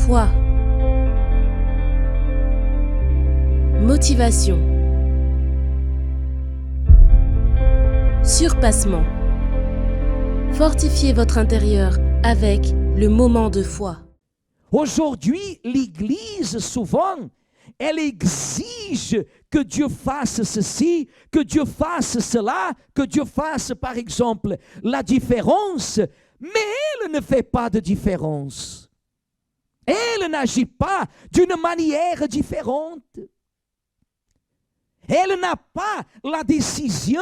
Foi. Motivation. Surpassement. Fortifiez votre intérieur avec le moment de foi. Aujourd'hui, l'Église, souvent, elle exige que Dieu fasse ceci, que Dieu fasse cela, que Dieu fasse, par exemple, la différence, mais elle ne fait pas de différence. Elle n'agit pas d'une manière différente. Elle n'a pas la décision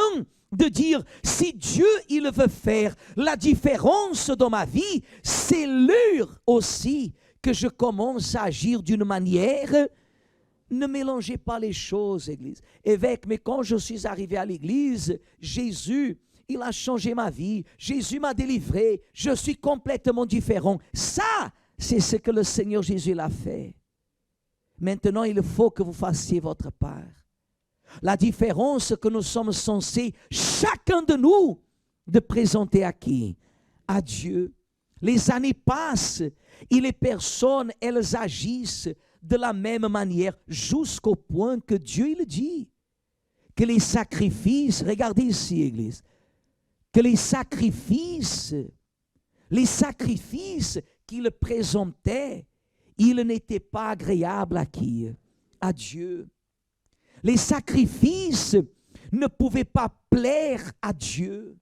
de dire, si Dieu, il veut faire la différence dans ma vie, c'est l'heure aussi que je commence à agir d'une manière. Ne mélangez pas les choses, Église. Évêque, mais quand je suis arrivé à l'Église, Jésus, il a changé ma vie. Jésus m'a délivré. Je suis complètement différent. Ça, c'est ce que le Seigneur Jésus l'a fait. Maintenant, il faut que vous fassiez votre part. La différence que nous sommes censés, chacun de nous, de présenter à qui? À Dieu. Les années passent et les personnes, elles agissent de la même manière jusqu'au point que Dieu il dit que les sacrifices, regardez ici, Église, que les sacrifices qu'il présentait, ils n'étaient pas agréables à qui? À Dieu. Les sacrifices ne pouvaient pas plaire à Dieu.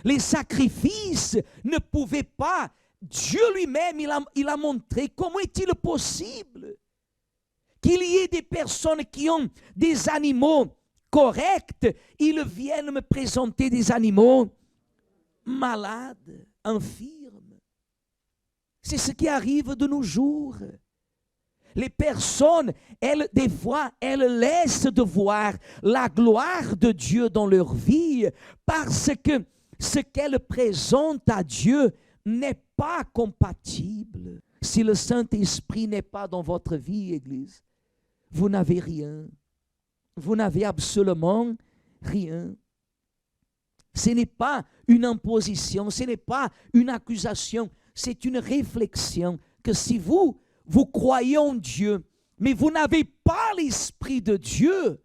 Les sacrifices ne pouvaient pas. Dieu lui-même, il a montré comment est-il possible qu'il y ait des personnes qui ont des animaux corrects, ils viennent me présenter des animaux malades, infirmes. C'est ce qui arrive de nos jours. Les personnes, des fois, elles laissent de voir la gloire de Dieu dans leur vie parce que ce qu'elles présentent à Dieu n'est pas compatible. Si le Saint-Esprit n'est pas dans votre vie, Église, vous n'avez rien. Vous n'avez absolument rien. Ce n'est pas une imposition, ce n'est pas une accusation, c'est une réflexion que si vous croyez en Dieu, mais vous n'avez pas l'Esprit de Dieu,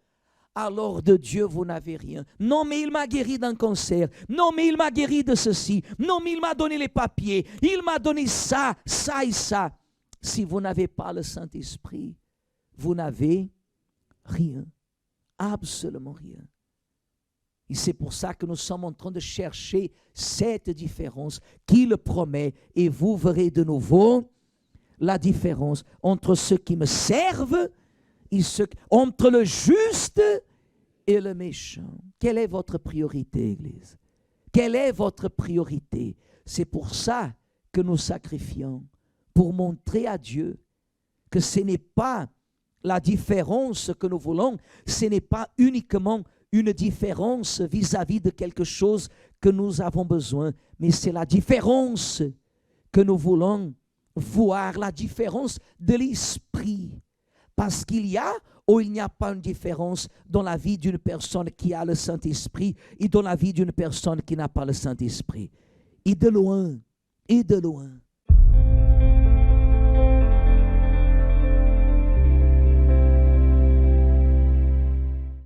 alors de Dieu, vous n'avez rien. Non, mais il m'a guéri d'un cancer. Non, mais il m'a guéri de ceci. Non, mais il m'a donné les papiers. Il m'a donné ça, ça et ça. Si vous n'avez pas le Saint-Esprit, vous n'avez rien. Absolument rien. Et c'est pour ça que nous sommes en train de chercher cette différence qu'il promet. Et vous verrez de nouveau la différence entre ceux qui me servent et entre le juste et le méchant. Quelle est votre priorité, Église? Quelle est votre priorité? C'est pour ça que nous sacrifions, pour montrer à Dieu que ce n'est pas la différence que nous voulons, ce n'est pas uniquement une différence vis-à-vis de quelque chose que nous avons besoin, mais c'est la différence que nous voulons voir, la différence de l'esprit. Parce qu'il y a ou il n'y a pas une différence dans la vie d'une personne qui a le Saint-Esprit et dans la vie d'une personne qui n'a pas le Saint-Esprit. Et de loin,